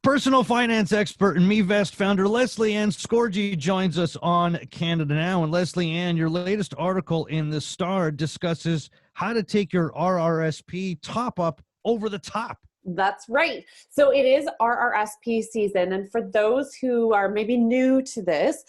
Personal finance expert and MeVest founder Lesley-Anne Scorgi joins us on Canada Now. And Lesley-Anne, your latest article in the Star discusses how to take your RRSP top up over the top. That's right. So it is RRSP season. And for those who are maybe new to this,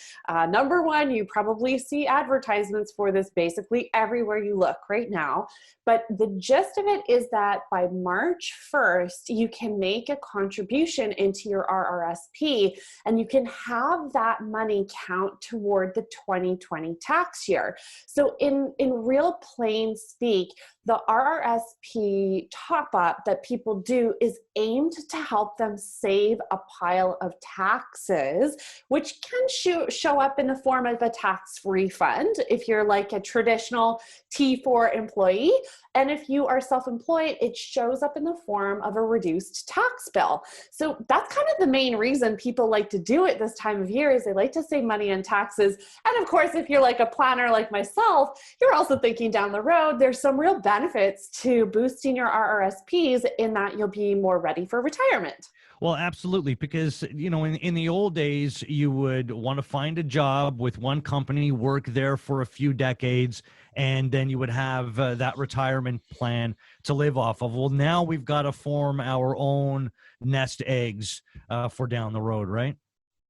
number one, you probably see advertisements for this basically everywhere you look right now. But the gist of it is that by March 1st, you can make a contribution into your RRSP and you can have that money count toward the 2020 tax year. So in real plain speak, the RRSP top up that people do is aimed to help them save a pile of taxes, which can show up in the form of a tax refund if you're like a traditional T4 employee. And if you are self-employed, it shows up in the form of a reduced tax bill. So that's kind of the main reason people like to do it this time of year, is they like to save money on taxes. And of course, if you're like a planner like myself, you're also thinking down the road, there's some real benefits to boosting your RRSPs in that you'll be more ready for retirement. Well, absolutely, because, you know, in the old days, you would want to find a job with one company, work there for a few decades, and then you would have that retirement plan to live off of. Well, now we've got to form our own nest eggs for down the road, right?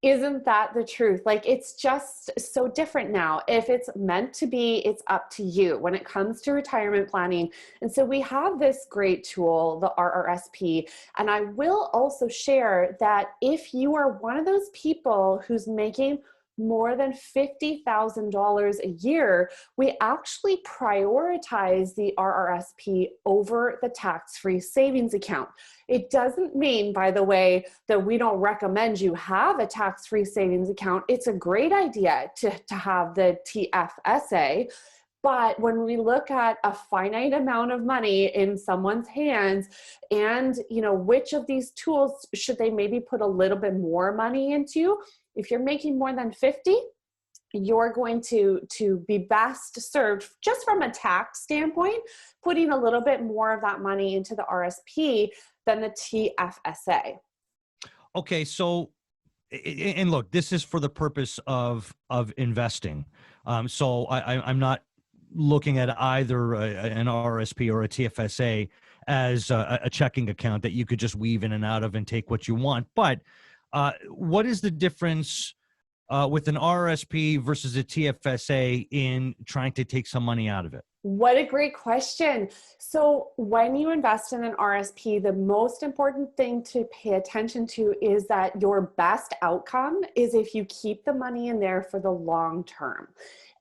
Isn't that the truth? Like, it's just so different now. If it's meant to be, it's up to you when it comes to retirement planning. And so we have this great tool, the RRSP. And I will also share that if you are one of those people who's making more than $50,000 a year, we actually prioritize the RRSP over the tax-free savings account. It doesn't mean, by the way, that we don't recommend you have a tax-free savings account. It's a great idea to have the TFSA. But when we look at a finite amount of money in someone's hands and, you know, which of these tools should they maybe put a little bit more money into? If you're making more than 50, you're going to be best served, just from a tax standpoint, putting a little bit more of that money into the RSP than the TFSA. Okay, so, and look, this is for the purpose of investing. So I'm not looking at either an RRSP or a TFSA as a checking account that you could just weave in and out of and take what you want. But what is the difference with an RRSP versus a TFSA in trying to take some money out of it? What a great question. So when you invest in an RSP, the most important thing to pay attention to is that your best outcome is if you keep the money in there for the long term.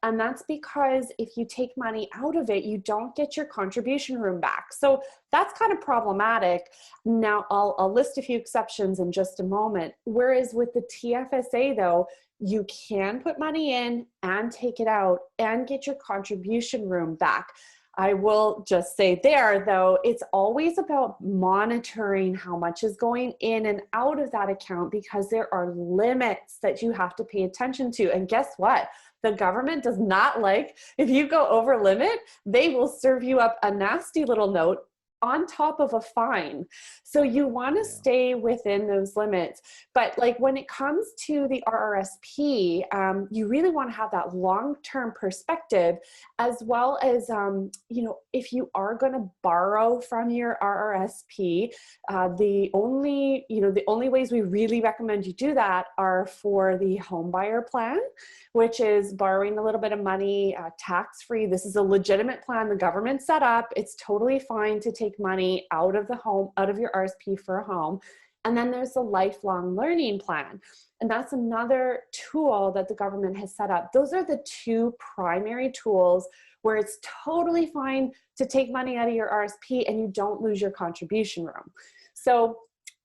And that's because if you take money out of it, you don't get your contribution room back. So that's kind of problematic. Now, I'll list a few exceptions in just a moment. Whereas with the TFSA, though, you can put money in and take it out and get your contribution room back. I will just say there, though, it's always about monitoring how much is going in and out of that account, because there are limits that you have to pay attention to. And guess what? The government does not like, if you go over limit, they will serve you up a nasty little note on top of a fine. So you want to stay within those limits. But like when it comes to the RRSP, you really want to have that long-term perspective, as well as, you know, if you are going to borrow from your RRSP, the only ways we really recommend you do that are for the home buyer plan, which is borrowing a little bit of money tax-free. This is a legitimate plan the government set up. It's totally fine to take money out of the home, out of your RSP for a home. And then there's the lifelong learning plan. And that's another tool that the government has set up. Those are the two primary tools where it's totally fine to take money out of your RSP and you don't lose your contribution room. So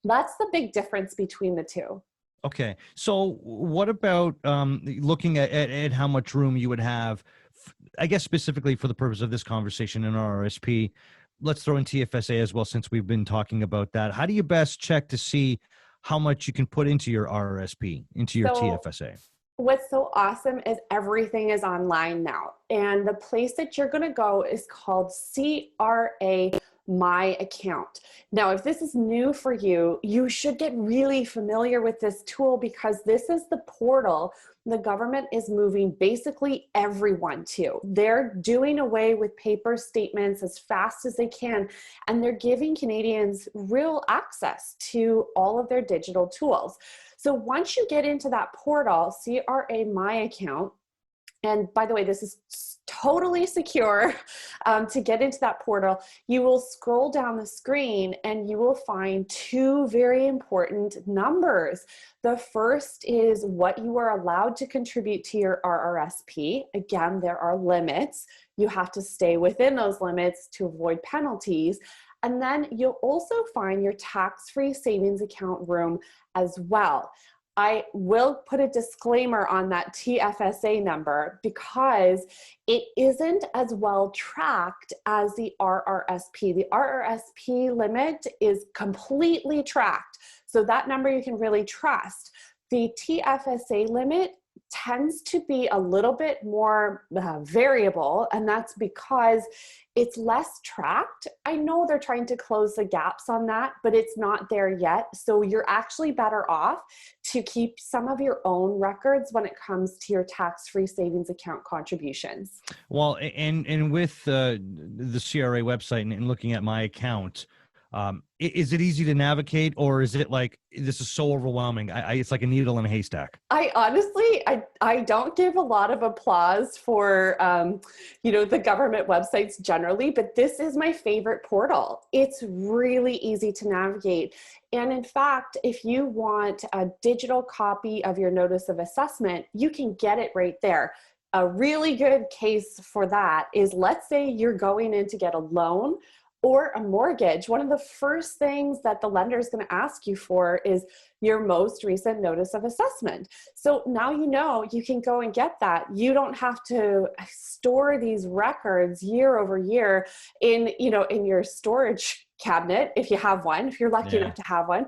that's the big difference between the two. Okay. So what about looking at how much room you would have, I guess specifically for the purpose of this conversation in RRSP? Let's throw in TFSA as well, since we've been talking about that. How do you best check to see how much you can put into your RRSP, into your TFSA? What's so awesome is everything is online now. And the place that you're going to go is called CRA My Account. Now, if this is new for you, you should get really familiar with this tool because this is the portal the government is moving basically everyone to. They're doing away with paper statements as fast as they can, and they're giving Canadians real access to all of their digital tools. So once you get into that portal, CRA My Account, and by the way, this is totally secure. To get into that portal, you will scroll down the screen and you will find two very important numbers. The first is what you are allowed to contribute to your RRSP. Again, there are limits. You have to stay within those limits to avoid penalties. And then you'll also find your tax-free savings account room as well. I will put a disclaimer on that TFSA number because it isn't as well tracked as the RRSP. The RRSP limit is completely tracked, so that number you can really trust. The TFSA limit tends to be a little bit more variable, and that's because it's less tracked. I know they're trying to close the gaps on that, but it's not there yet. So you're actually better off to keep some of your own records when it comes to your tax-free savings account contributions. Well, and with the CRA website and looking at My Account, is it easy to navigate, or is it like, this is so overwhelming? It's like a needle in a haystack. I honestly, I don't give a lot of applause for, the government websites generally, but this is my favorite portal. It's really easy to navigate. And in fact, if you want a digital copy of your notice of assessment, you can get it right there. A really good case for that is, let's say you're going in to get a loan or a mortgage. One of the first things that the lender is going to ask you for is your most recent notice of assessment. So now you can go and get that. You don't have to store these records year over year in your storage cabinet, if you have one, if you're lucky enough to have one,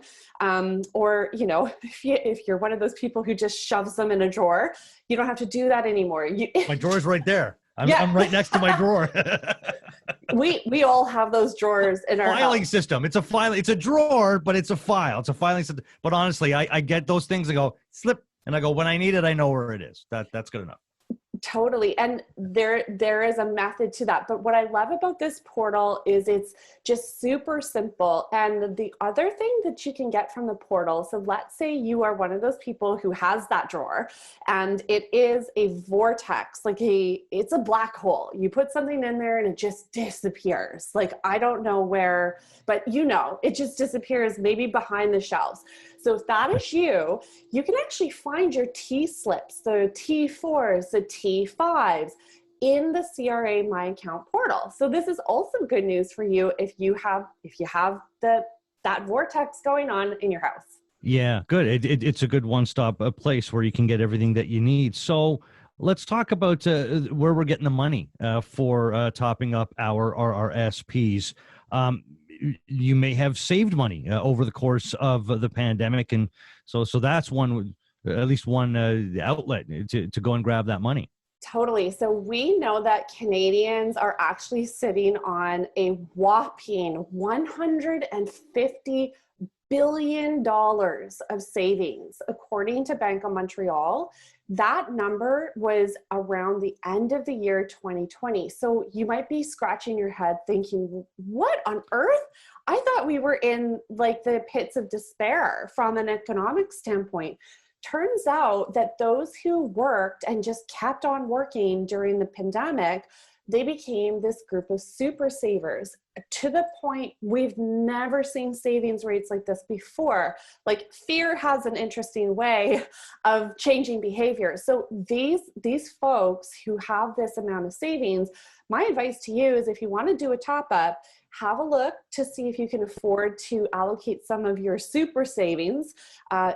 or if you're one of those people who just shoves them in a drawer, you don't have to do that anymore. My drawer's right there. I'm right next to my drawer. We all have those drawers in our filing house. system. It's a drawer, but it's a file. It's a filing system. But honestly, I get those things and go slip, and I go, when I need it, I know where it is. That's good enough. Totally. And there is a method to that. But what I love about this portal is it's just super simple. And the other thing that you can get from the portal, so let's say you are one of those people who has that drawer and it is a vortex, it's a black hole. You put something in there and it just disappears. Like, I don't know where, but it just disappears, maybe behind the shelves. So if that is you can actually find your T-slips, the T4s, the T5s in the CRA My Account portal. So this is also good news for you if you have that vortex going on in your house. Yeah, good. It's a good one-stop place where you can get everything that you need. So let's talk about where we're getting the money for topping up our RRSPs. You may have saved money over the course of the pandemic, and so that's at least one outlet to go and grab that money. Totally. So we know that Canadians are actually sitting on a whopping $150 billion of savings, according to Bank of Montreal. That number was around the end of the year 2020. So you might be scratching your head thinking, what on earth? I thought we were in the pits of despair from an economic standpoint. Turns out that those who worked and just kept on working during the pandemic, they became this group of super savers, to the point we've never seen savings rates like this before. Fear has an interesting way of changing behavior. So these folks who have this amount of savings, my advice to you is, if you want to do a top up, have a look to see if you can afford to allocate some of your super savings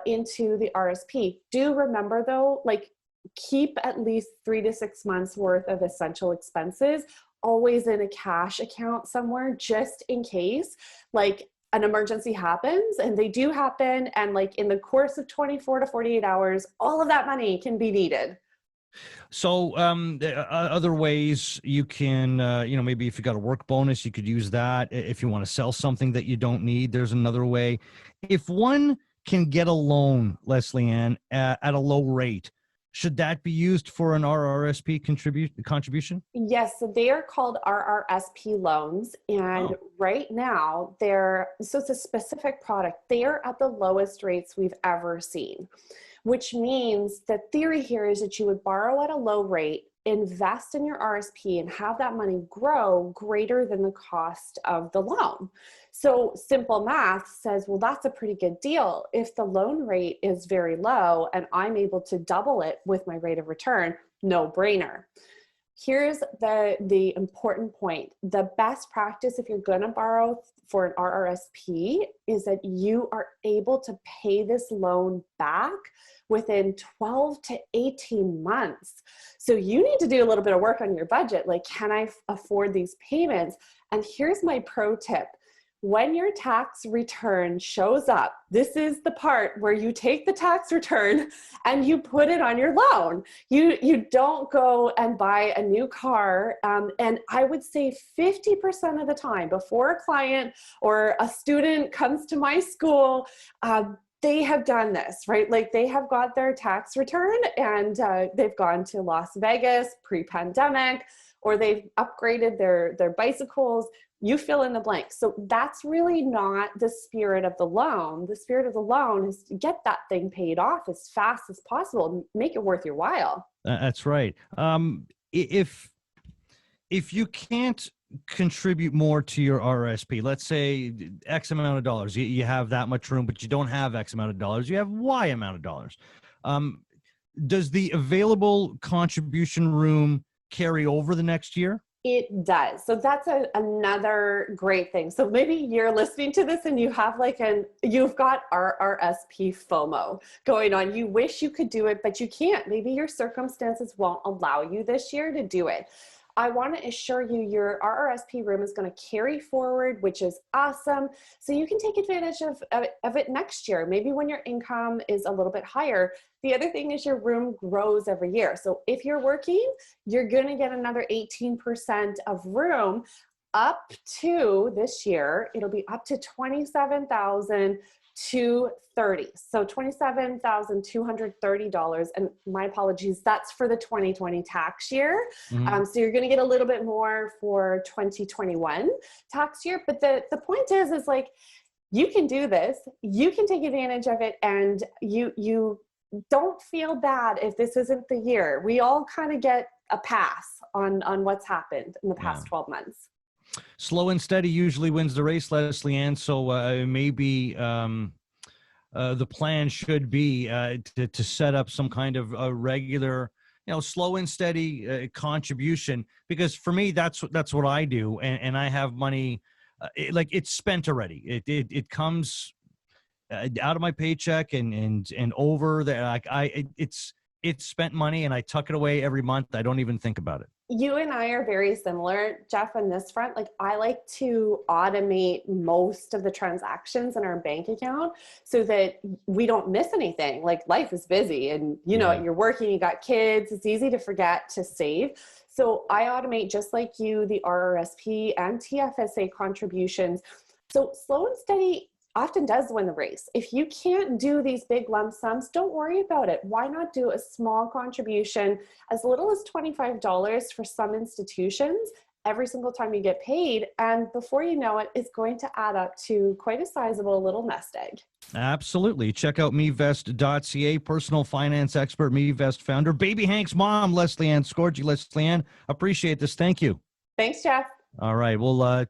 into the RSP. Do remember though, keep at least 3 to 6 months worth of essential expenses always in a cash account somewhere, just in case an emergency happens, and they do happen, and in the course of 24 to 48 hours, all of that money can be needed. So other ways you can, maybe if you got a work bonus, you could use that. If you want to sell something that you don't need, there's another way. If one can get a loan, Lesley-Anne, at a low rate, should that be used for an RRSP contribution? Yes, so they are called RRSP loans. And Oh, right now, so it's a specific product. They are at the lowest rates we've ever seen, which means the theory here is that you would borrow at a low rate, invest in your RSP, and have that money grow greater than the cost of the loan. So simple math says, well, that's a pretty good deal. If the loan rate is very low and I'm able to double it with my rate of return, no brainer. Here's the important point. The best practice if you're going to borrow for an RRSP is that you are able to pay this loan back within 12 to 18 months. So you need to do a little bit of work on your budget. Like, can I afford these payments? And here's my pro tip. When your tax return shows up, this is the part where you take the tax return and you put it on your loan. You don't go and buy a new car. And I would say 50% of the time before a client or a student comes to my school, they have done this, right? Like they have got their tax return and they've gone to Las Vegas pre-pandemic, or they've upgraded their bicycles. You fill in the blank. So that's really not the spirit of the loan. The spirit of the loan is to get that thing paid off as fast as possible and make it worth your while. that's right. If you can't contribute more to your RRSP, let's say X amount of dollars, you have that much room, but you don't have X amount of dollars, you have Y amount of dollars. Does the available contribution room carry over the next year? It does. So that's another great thing. So maybe you're listening to this and you have you've got RRSP FOMO going on. You wish you could do it, but you can't. Maybe your circumstances won't allow you this year to do it. I want to assure you your RRSP room is going to carry forward, which is awesome. So you can take advantage of it next year, maybe when your income is a little bit higher. The other thing is your room grows every year. So if you're working, you're going to get another 18% of room up to this year. It'll be up to $27,230. So $27,230. And my apologies, that's for the 2020 tax year. Mm-hmm. So you're going to get a little bit more for 2021 tax year. But the point is like, you can do this, you can take advantage of it, and you don't feel bad if this isn't the year. We all kind of get a pass on what's happened in the past 12 months. Slow and steady usually wins the race, Lesley-Anne. So maybe the plan should be to set up some kind of a regular, slow and steady contribution. Because for me, that's what I do, and I have money it's spent already. It comes out of my paycheck and over there. It's spent money, and I tuck it away every month. I don't even think about it. You and I are very similar, Jeff, on this front. Like, I like to automate most of the transactions in our bank account so that we don't miss anything. Like, life is busy and you're working, you got kids, it's easy to forget to save. So I automate, just like you, the RRSP and TFSA contributions. So slow and steady often does win the race. If you can't do these big lump sums, don't worry about it. Why not do a small contribution, as little as $25 for some institutions, every single time you get paid? And before you know it, it's going to add up to quite a sizable little nest egg. Absolutely. Check out mevest.ca, personal finance expert, Mevest founder, Baby Hank's mom, Lesley-Anne Scorgi. Lesley-Anne, appreciate this. Thank you. Thanks, Jeff. All right. We'll